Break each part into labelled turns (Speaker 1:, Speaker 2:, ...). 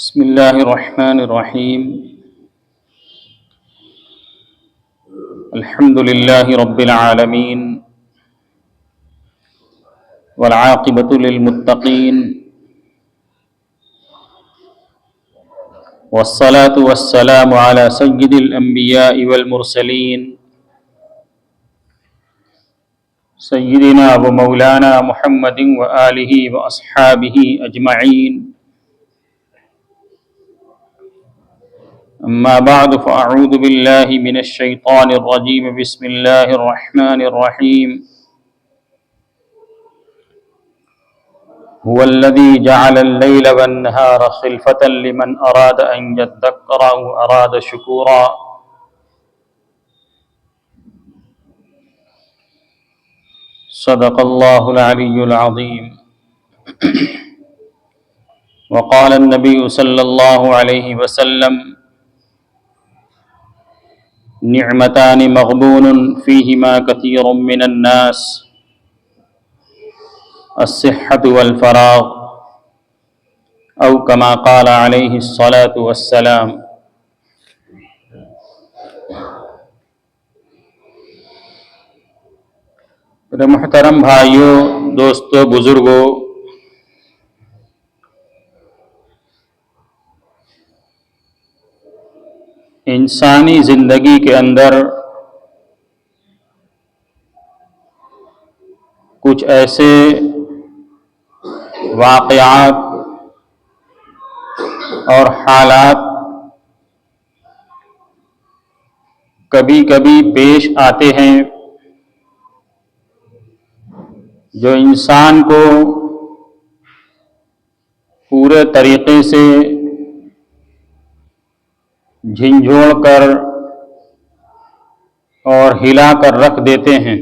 Speaker 1: بسم الله الرحمن الرحيم. الحمد لله رب العالمين والعاقبة للمتقين والصلاة والسلام على سيد الأنبياء والمرسلين سيدنا ومولانا محمد وآله وأصحابه أجمعين. أما بعد فأعوذ بالله من الشيطان الرجيم. بسم الله الرحمن الرحيم. هو الذي جعل الليل والنهار خلفة لمن أراد أن يذكر أو أراد شكورا. صدق الله العلي العظيم. وقال النبي صلى الله عليه وسلم: نعمتان مغبون فيهما كثير من الناس، الصحة والفراغ، أو كما قال عليه الصلاة والسلام. میرے محترم بھائیوں، دوستوں، بزرگوں، انسانی زندگی کے اندر کچھ ایسے واقعات اور حالات کبھی کبھی پیش آتے ہیں جو انسان کو پورے طریقے سے جھنجھوڑ کر اور ہلا کر رکھ دیتے ہیں.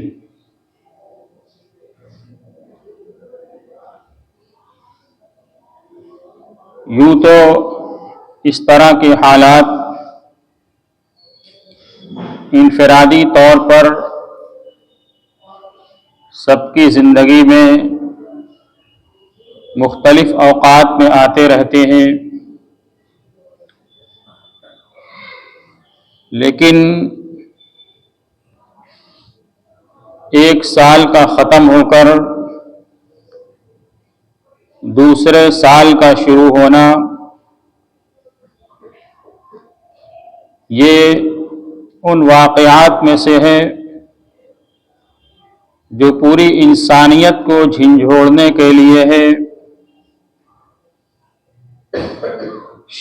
Speaker 1: یوں تو اس طرح کے حالات انفرادی طور پر سب کی زندگی میں مختلف اوقات میں آتے رہتے ہیں، لیکن ایک سال کا ختم ہو کر دوسرے سال کا شروع ہونا، یہ ان واقعات میں سے ہے جو پوری انسانیت کو جھنجھوڑنے کے لیے ہے.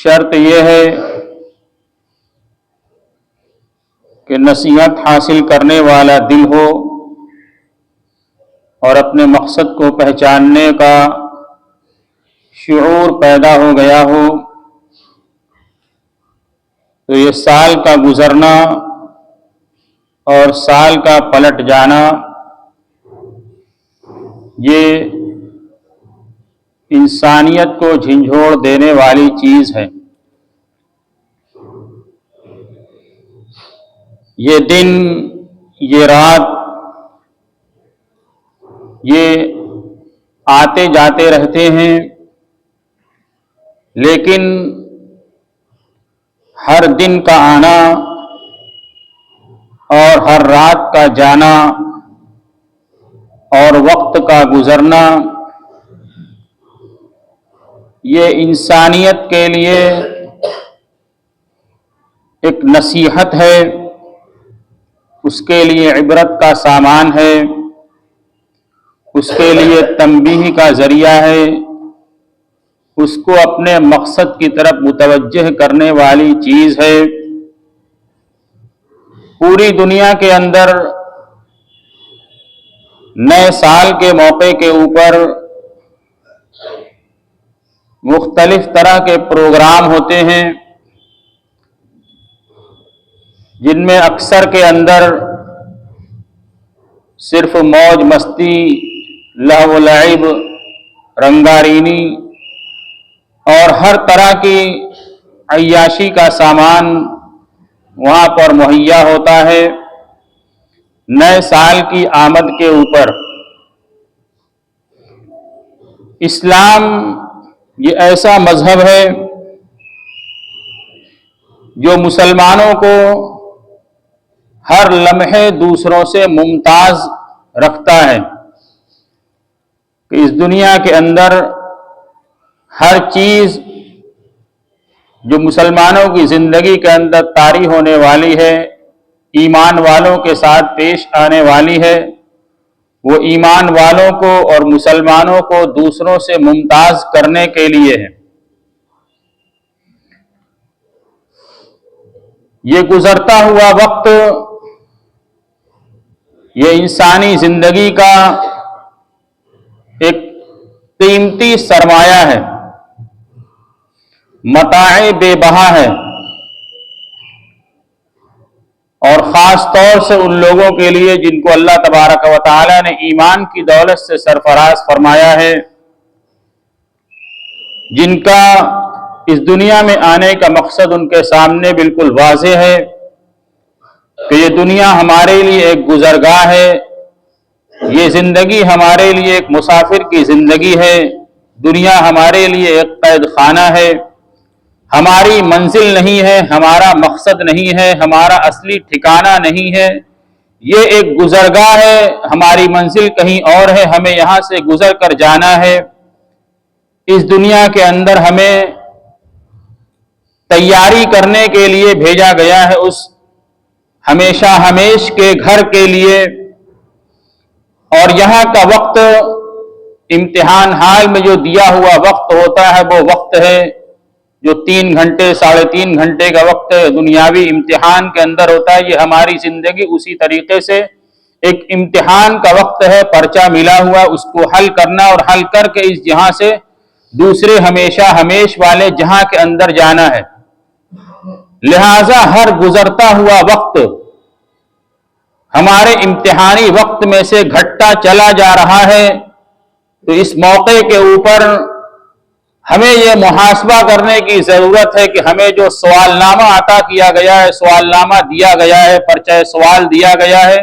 Speaker 1: شرط یہ ہے کہ نصیحت حاصل کرنے والا دل ہو اور اپنے مقصد کو پہچاننے کا شعور پیدا ہو گیا ہو، تو یہ سال کا گزرنا اور سال کا پلٹ جانا یہ انسانیت کو جھنجھوڑ دینے والی چیز ہے. یہ دن، یہ رات، یہ آتے جاتے رہتے ہیں، لیکن ہر دن کا آنا اور ہر رات کا جانا اور وقت کا گزرنا یہ انسانیت کے لیے ایک نصیحت ہے، اس کے لیے عبرت کا سامان ہے، اس کے لیے تنبیہ کا ذریعہ ہے، اس کو اپنے مقصد کی طرف متوجہ کرنے والی چیز ہے. پوری دنیا کے اندر نئے سال کے موقع کے اوپر مختلف طرح کے پروگرام ہوتے ہیں، جن میں اکثر کے اندر صرف موج مستی، لہو و لعب، رنگارینی اور ہر طرح کی عیاشی کا سامان وہاں پر مہیا ہوتا ہے. نئے سال کی آمد کے اوپر اسلام یہ ایسا مذہب ہے جو مسلمانوں کو ہر لمحے دوسروں سے ممتاز رکھتا ہے کہ اس دنیا کے اندر ہر چیز جو مسلمانوں کی زندگی کے اندر طاری ہونے والی ہے، ایمان والوں کے ساتھ پیش آنے والی ہے، وہ ایمان والوں کو اور مسلمانوں کو دوسروں سے ممتاز کرنے کے لیے ہے۔ یہ گزرتا ہوا وقت یہ انسانی زندگی کا ایک قیمتی سرمایہ ہے، متاع بے بہا ہے، اور خاص طور سے ان لوگوں کے لیے جن کو اللہ تبارک و تعالی نے ایمان کی دولت سے سرفراز فرمایا ہے، جن کا اس دنیا میں آنے کا مقصد ان کے سامنے بالکل واضح ہے کہ یہ دنیا ہمارے لیے ایک گزرگاہ ہے، یہ زندگی ہمارے لیے ایک مسافر کی زندگی ہے، دنیا ہمارے لیے ایک قید خانہ ہے، ہماری منزل نہیں ہے، ہمارا مقصد نہیں ہے، ہمارا اصلی ٹھکانہ نہیں ہے، یہ ایک گزرگاہ ہے، ہماری منزل کہیں اور ہے، ہمیں یہاں سے گزر کر جانا ہے۔ اس دنیا کے اندر ہمیں تیاری کرنے کے لیے بھیجا گیا ہے اس ہمیشہ ہمیش کے گھر کے لیے، اور یہاں کا وقت امتحان حال میں جو دیا ہوا وقت ہوتا ہے وہ وقت ہے جو 3 گھنٹے 3.5 گھنٹے کا وقت دنیاوی امتحان کے اندر ہوتا ہے۔ یہ ہماری زندگی اسی طریقے سے ایک امتحان کا وقت ہے، پرچہ ملا ہوا، اس کو حل کرنا اور حل کر کے اس جہاں سے دوسرے ہمیشہ ہمیش والے جہاں کے اندر جانا ہے۔ لہذا ہر گزرتا ہوا وقت ہمارے امتحانی وقت میں سے گھٹتا چلا جا رہا ہے، تو اس موقع کے اوپر ہمیں یہ محاسبہ کرنے کی ضرورت ہے کہ ہمیں جو سوال نامہ عطا کیا گیا ہے، سوال نامہ دیا گیا ہے، پرچہ سوال دیا گیا ہے،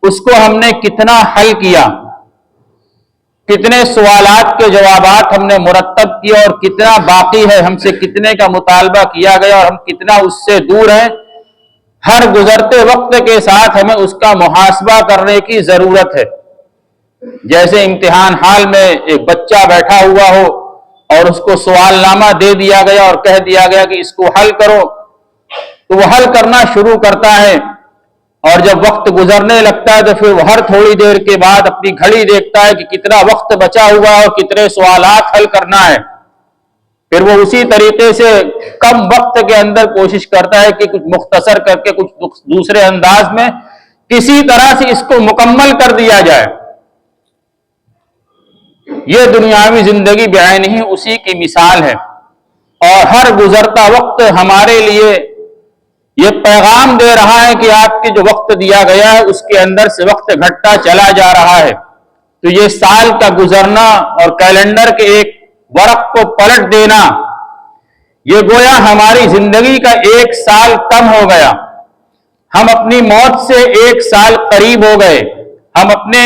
Speaker 1: اس کو ہم نے کتنا حل کیا، کتنے سوالات کے جوابات ہم نے مرتب کیا، اور کتنا باقی ہے، ہم سے کتنے کا مطالبہ کیا گیا اور ہم کتنا اس سے دور ہیں۔ ہر گزرتے وقت کے ساتھ ہمیں اس کا محاسبہ کرنے کی ضرورت ہے۔ جیسے امتحان حال میں ایک بچہ بیٹھا ہوا ہو اور اس کو سوال نامہ دے دیا گیا اور کہہ دیا گیا کہ اس کو حل کرو، تو وہ حل کرنا شروع کرتا ہے، اور جب وقت گزرنے لگتا ہے تو پھر وہ ہر تھوڑی دیر کے بعد اپنی گھڑی دیکھتا ہے کہ کتنا وقت بچا ہوا ہے اور کتنے سوالات حل کرنا ہے، پھر وہ اسی طریقے سے کم وقت کے اندر کوشش کرتا ہے کہ کچھ مختصر کر کے کچھ دوسرے انداز میں کسی طرح سے اس کو مکمل کر دیا جائے۔ یہ دنیاوی زندگی بعین ہی اسی کی مثال ہے، اور ہر گزرتا وقت ہمارے لیے یہ پیغام دے رہا ہے کہ آپ کے جو وقت دیا گیا ہے اس کے اندر سے وقت گھٹتا چلا جا رہا ہے۔ تو یہ سال کا گزرنا اور کیلنڈر کے ایک ورق کو پلٹ دینا، یہ گویا ہماری زندگی کا 1 سال کم ہو گیا، ہم اپنی موت سے 1 سال قریب ہو گئے، ہم اپنے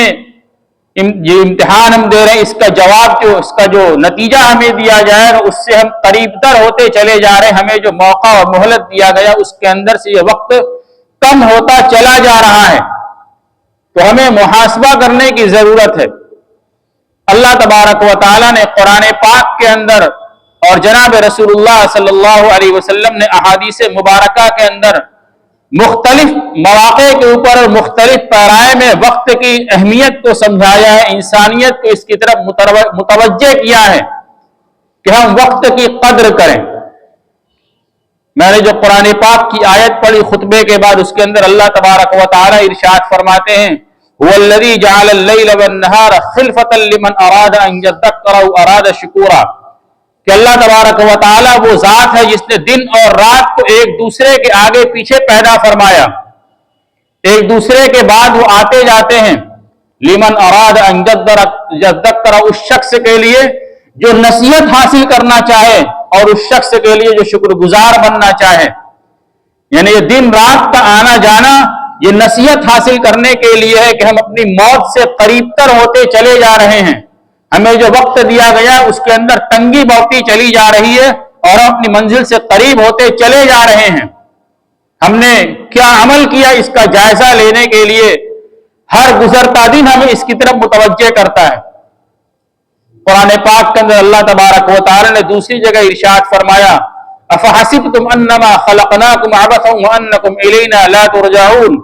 Speaker 1: یہ امتحان ہم دے رہے ہیں، اس کا جواب اس کا جو نتیجہ ہمیں دیا جائے گا اس سے ہم قریب تر ہوتے چلے جا رہے ہیں، ہمیں جو موقع اور مہلت دیا گیا اس کے اندر سے یہ وقت کم ہوتا چلا جا رہا ہے، تو ہمیں محاسبہ کرنے کی ضرورت ہے۔ اللہ تبارک و تعالیٰ نے قرآن پاک کے اندر اور جناب رسول اللہ صلی اللہ علیہ وسلم نے احادیث مبارکہ کے اندر مختلف مواقع کے اوپر اور مختلف پیرائے میں وقت کی اہمیت کو سمجھایا ہے، انسانیت کو اس کی طرف متوجہ کیا ہے کہ ہم وقت کی قدر کریں۔ میں نے جو قرآن پاک کی آیت پڑھی خطبے کے بعد، اس کے اندر اللہ تبارک و تعالی ارشاد فرماتے ہیں هو الذي جعل الليل والنهار خلفة لمن اراد ان يذكر او اراد شكورا، کہ اللہ تبارک و تعالی وہ ذات ہے جس نے دن اور رات کو ایک دوسرے کے آگے پیچھے پیدا فرمایا، ایک دوسرے کے بعد وہ آتے جاتے ہیں، لمن اراد ان يذكر، اس شخص کے لیے جو نصیحت حاصل کرنا چاہے اور اس شخص کے لیے جو شکر گزار بننا چاہے، یعنی یہ دن رات کا آنا جانا یہ نصیحت حاصل کرنے کے لیے ہے کہ ہم اپنی موت سے قریب تر ہوتے چلے جا رہے ہیں، ہمیں جو وقت دیا گیا اس کے اندر تنگی بڑھتی چلی جا رہی ہے اور ہم اپنی منزل سے قریب ہوتے چلے جا رہے ہیں۔ ہم نے کیا عمل کیا، اس کا جائزہ لینے کے لیے ہر گزرتا دن ہمیں اس کی طرف متوجہ کرتا ہے۔ قرآن پاک کے اندر اللہ تبارک و تعالی نے دوسری جگہ ارشاد فرمایا، افحسبتم انما خلقناکم عبثا وانکم الینا لا ترجعون،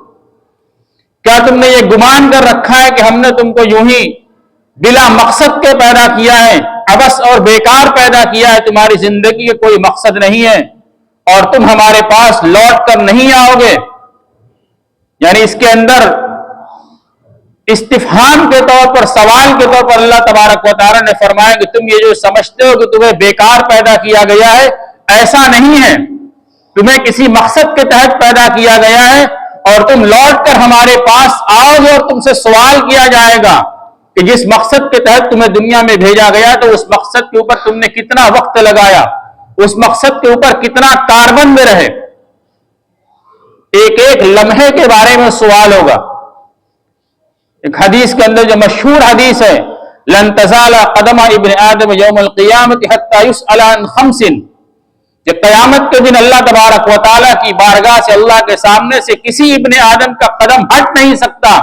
Speaker 1: کیا تم نے یہ گمان کر رکھا ہے کہ ہم نے تم کو یوں ہی بلا مقصد کے پیدا کیا ہے، عبث اور بیکار پیدا کیا ہے، تمہاری زندگی کا کوئی مقصد نہیں ہے اور تم ہمارے پاس لوٹ کر نہیں آؤ گے؟ یعنی اس کے اندر استفہام کے طور پر، سوال کے طور پر اللہ تبارک و تعالی نے فرمایا کہ تم یہ جو سمجھتے ہو کہ تمہیں بیکار پیدا کیا گیا ہے، ایسا نہیں ہے، تمہیں کسی مقصد کے تحت پیدا کیا گیا ہے اور تم لوٹ کر ہمارے پاس آؤ گے اور تم سے سوال کیا جائے گا کہ جس مقصد کے تحت تمہیں دنیا میں بھیجا گیا تو اس مقصد کے اوپر تم نے کتنا وقت لگایا، اس مقصد کے اوپر کتنا کاربند رہے، ایک ایک لمحے کے بارے میں سوال ہوگا۔ ایک حدیث کے اندر جو مشہور حدیث ہے، لن تزال قدم ابن آدم یوم القیامت حتی یسأل عن خمس، کہ قیامت کے دن اللہ تبارک و تعالیٰ کی بارگاہ سے، اللہ کے سامنے سے کسی ابن آدم کا قدم ہٹ نہیں سکتا،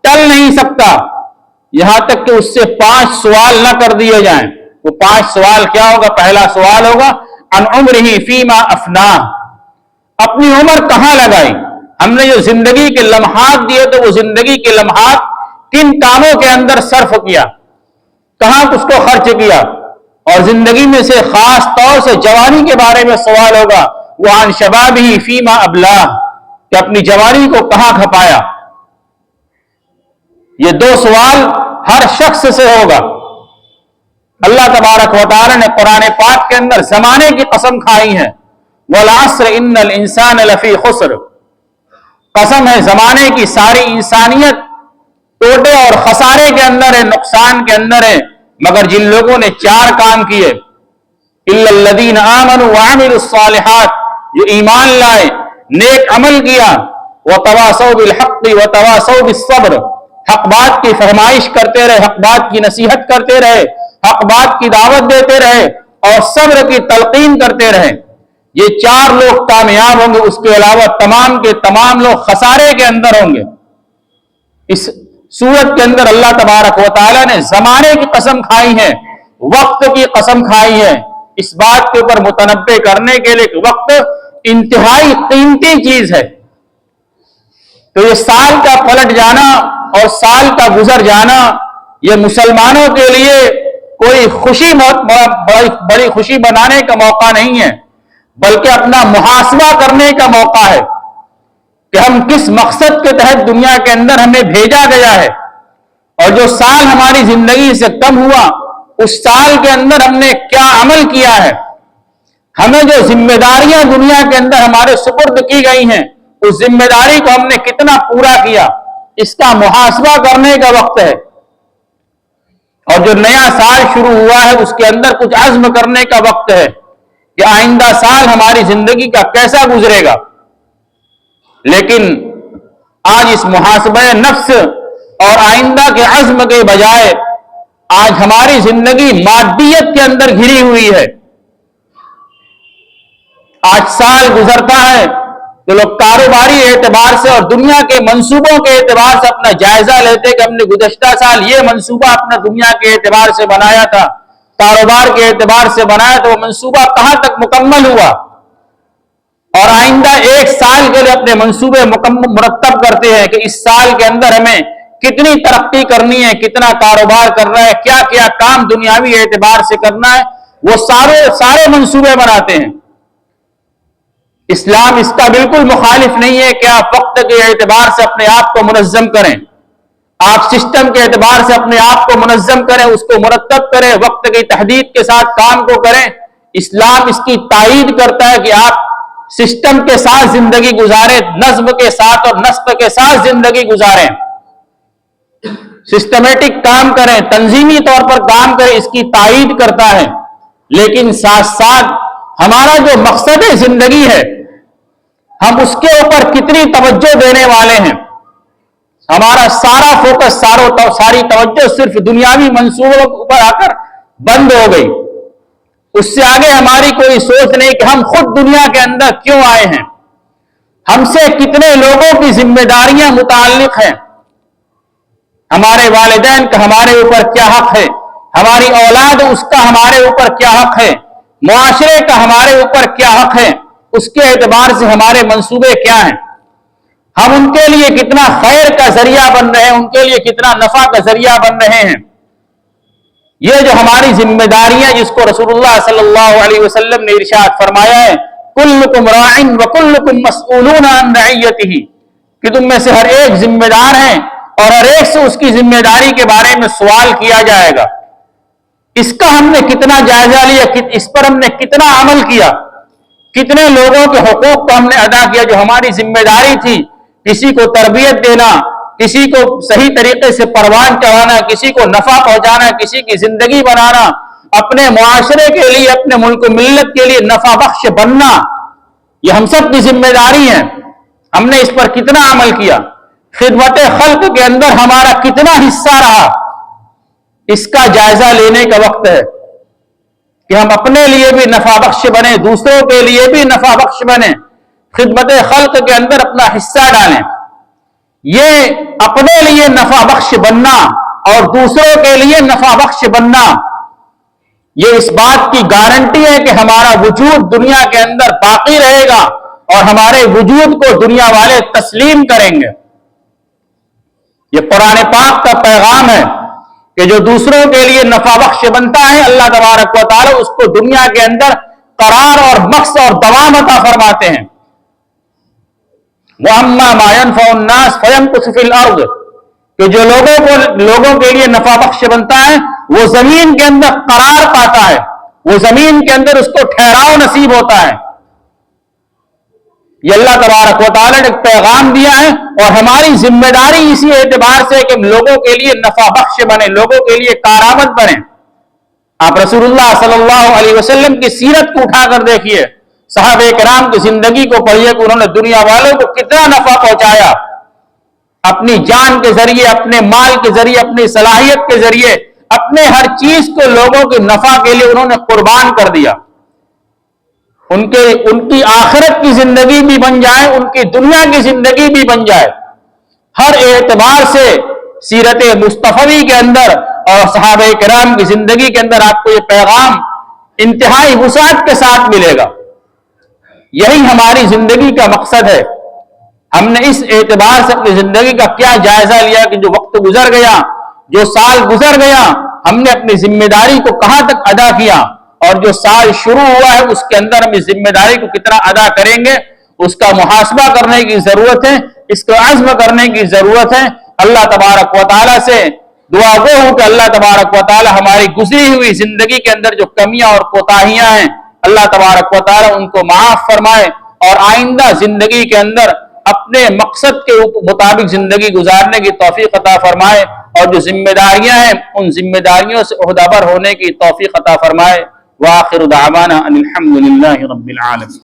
Speaker 1: ٹل نہیں سکتا، یہاں تک کہ اس سے 5 سوال نہ کر دیے جائیں۔ وہ 5 سوال کیا ہوگا؟ پہلا سوال ہوگا عن عمرہ فیما افناہ، اپنی عمر کہاں لگائی، ہم نے جو زندگی کے لمحات دیے تو وہ زندگی کے لمحات کن کاموں کے اندر صرف کیا، کہاں اس کو خرچ کیا، اور زندگی میں سے خاص طور سے جوانی کے بارے میں سوال ہوگا، وہ عن شبابہ فیما ابلاہ، کہ اپنی جوانی کو کہاں کھپایا۔ یہ 2 سوال ہر شخص سے ہوگا۔ اللہ تبارک و تعالی نے قرآن پاک کے اندر زمانے کی قسم کھائی ہے، والعصر ان الانسان لفی خسر، قسم ہے زمانے کی، ساری انسانیت ٹوٹے اور خسارے کے اندر ہے، نقصان کے اندر ہے، مگر جن لوگوں نے 4 کام کیے، الا الذین آمنوا وعملوا الصالحات، جو ایمان لائے، نیک عمل کیا، وتواصوا بالحق وتواصوا بالصبر، حق بات کی فرمائش کرتے رہے، حق بات کی نصیحت کرتے رہے، حق بات کی دعوت دیتے رہے اور صبر کی تلقین کرتے رہے۔ یہ 4 لوگ کامیاب ہوں گے، اس کے علاوہ تمام کے تمام لوگ خسارے کے اندر ہوں گے۔ اس سورت کے اندر اللہ تبارک و تعالیٰ نے زمانے کی قسم کھائی ہے، وقت کی قسم کھائی ہے، اس بات کے اوپر متنبہ کرنے کے لیے کہ وقت انتہائی قیمتی چیز ہے۔ تو یہ سال کا پلٹ جانا اور سال کا گزر جانا یہ مسلمانوں کے لیے کوئی خوشی، بڑی خوشی منانے کا موقع نہیں ہے، بلکہ اپنا محاسبہ کرنے کا موقع ہے کہ ہم کس مقصد کے تحت دنیا کے اندر ہمیں بھیجا گیا ہے، اور جو سال ہماری زندگی سے کم ہوا اس سال کے اندر ہم نے کیا عمل کیا ہے، ہمیں جو ذمہ داریاں دنیا کے اندر ہمارے سپرد کی گئی ہیں اس ذمہ داری کو ہم نے کتنا پورا کیا، اس کا محاسبہ کرنے کا وقت ہے۔ اور جو نیا سال شروع ہوا ہے اس کے اندر کچھ عزم کرنے کا وقت ہے کہ آئندہ سال ہماری زندگی کا کیسا گزرے گا۔ لیکن آج اس محاسبہ نفس اور آئندہ کے عزم کے بجائے آج ہماری زندگی مادیت کے اندر گھری ہوئی ہے۔ آج سال گزرتا ہے تو لوگ کاروباری اعتبار سے اور دنیا کے منصوبوں کے اعتبار سے اپنا جائزہ لیتے کہ ہم نے گزشتہ سال یہ منصوبہ اپنا دنیا کے اعتبار سے بنایا تھا، کاروبار کے اعتبار سے بنایا تو وہ منصوبہ کہاں تک مکمل ہوا، اور آئندہ 1 سال کے لیے اپنے منصوبے مرتب کرتے ہیں کہ اس سال کے اندر ہمیں کتنی ترقی کرنی ہے، کتنا کاروبار کرنا ہے، کیا کیا کام دنیاوی اعتبار سے کرنا ہے، وہ سارے منصوبے بناتے ہیں۔ اسلام اس کا بالکل مخالف نہیں ہے کہ آپ وقت کے اعتبار سے اپنے آپ کو منظم کریں، آپ سسٹم کے اعتبار سے اپنے آپ کو منظم کریں، اس کو مرتب کریں، وقت کی تحدید کے ساتھ کام کو کریں۔ اسلام اس کی تائید کرتا ہے کہ آپ سسٹم کے ساتھ زندگی گزاریں، نظم کے ساتھ اور نسق کے ساتھ زندگی گزاریں، سسٹمیٹک کام کریں، تنظیمی طور پر کام کریں، اس کی تائید کرتا ہے۔ لیکن ساتھ ساتھ ہمارا جو مقصد زندگی ہے ہم اس کے اوپر کتنی توجہ دینے والے ہیں۔ ہمارا سارا فوکس، ساری توجہ صرف دنیاوی منصوبوں کے اوپر آ کر بند ہو گئی، اس سے آگے ہماری کوئی سوچ نہیں کہ ہم خود دنیا کے اندر کیوں آئے ہیں، ہم سے کتنے لوگوں کی ذمہ داریاں متعلق ہیں، ہمارے والدین کا ہمارے اوپر کیا حق ہے، ہماری اولاد اس کا ہمارے اوپر کیا حق ہے، معاشرے کا ہمارے اوپر کیا حق ہے، اس کے اعتبار سے ہمارے منصوبے کیا ہیں، ہم ان کے لیے کتنا خیر کا ذریعہ بن رہے ہیں، ان کے لیے کتنا نفع کا ذریعہ بن رہے ہیں۔ یہ جو ہماری ذمہ داریاں، جس کو رسول اللہ صلی اللہ علیہ وسلم نے ارشاد فرمایا ہے، کلکم راع وکلکم مسئولون عن رعیتہ، کہ تم میں سے ہر ایک ذمہ دار ہیں اور ہر ایک سے اس کی ذمہ داری کے بارے میں سوال کیا جائے گا۔ اس کا ہم نے کتنا جائزہ لیا، اس پر ہم نے کتنا عمل کیا، کتنے لوگوں کے حقوق کو ہم نے ادا کیا جو ہماری ذمہ داری تھی، کسی کو تربیت دینا، کسی کو صحیح طریقے سے پروان چڑھانا، کسی کو نفع پہنچانا، کسی کی زندگی بنانا، اپنے معاشرے کے لیے، اپنے ملک و ملت کے لیے نفع بخش بننا، یہ ہم سب کی ذمہ داری ہے۔ ہم نے اس پر کتنا عمل کیا، خدمت خلق کے اندر ہمارا کتنا حصہ رہا، اس کا جائزہ لینے کا وقت ہے کہ ہم اپنے لیے بھی نفع بخش بنیں، دوسروں کے لیے بھی نفع بخش بنیں، خدمت خلق کے اندر اپنا حصہ ڈالیں۔ یہ اپنے لیے نفع بخش بننا اور دوسروں کے لیے نفع بخش بننا، یہ اس بات کی گارنٹی ہے کہ ہمارا وجود دنیا کے اندر باقی رہے گا اور ہمارے وجود کو دنیا والے تسلیم کریں گے۔ یہ قرآن پاک کا پیغام ہے کہ جو دوسروں کے لیے نفع بخش بنتا ہے، اللہ تبارک و تعالی اس کو دنیا کے اندر قرار اور مقصد اور دوام عطا فرماتے ہیں۔ وَأَمَّا مَا يَنْفَعُ النَّاسَ فَيَمْكُثُ فِي الْأَرْضِ، کہ جو لوگوں کے لیے نفع بخش بنتا ہے وہ زمین کے اندر قرار پاتا ہے، وہ زمین کے اندر اس کو ٹھہراؤ نصیب ہوتا ہے۔ یہ اللہ تبارک و تعالی نے ایک پیغام دیا ہے اور ہماری ذمہ داری اسی اعتبار سے کہ ہم لوگوں کے لیے نفع بخش بنے، لوگوں کے لیے کارآمد بنے۔ آپ رسول اللہ صلی اللہ علیہ وسلم کی سیرت کو اٹھا کر دیکھیے، صحابہ کرام کی زندگی کو پڑھیے کہ انہوں نے دنیا والوں کو کتنا نفع پہنچایا، اپنی جان کے ذریعے، اپنے مال کے ذریعے، اپنی صلاحیت کے ذریعے، اپنے ہر چیز کو لوگوں کے نفع کے لیے انہوں نے قربان کر دیا۔ ان کی آخرت کی زندگی بھی بن جائے، ان کی دنیا کی زندگی بھی بن جائے، ہر اعتبار سے سیرت مصطفی کے اندر اور صحابہ کرام کی زندگی کے اندر آپ کو یہ پیغام انتہائی وسعت کے ساتھ ملے گا۔ یہی ہماری زندگی کا مقصد ہے۔ ہم نے اس اعتبار سے اپنی زندگی کا کیا جائزہ لیا کہ جو وقت گزر گیا، جو سال گزر گیا، ہم نے اپنی ذمہ داری کو کہاں تک ادا کیا، اور جو سال شروع ہوا ہے اس کے اندر ہم اس ذمہ داری کو کتنا ادا کریں گے، اس کا محاسبہ کرنے کی ضرورت ہے، اس کو عزم کرنے کی ضرورت ہے۔ اللہ تبارک و تعالیٰ سے دعا گو ہوں کہ اللہ تبارک و تعالیٰ ہماری گزری ہوئی زندگی کے اندر جو کمیاں اور کوتاہیاں ہیں، اللہ تبارک و تعالیٰ ان کو معاف فرمائے اور آئندہ زندگی کے اندر اپنے مقصد کے مطابق زندگی گزارنے کی توفیق عطا فرمائے، اور جو ذمہ داریاں ہیں ان ذمہ داریوں سے عہدہ بر ہونے کی توفیق عطا فرمائے۔ وآخر دعوانا ان الحمد للہ رب العالمین۔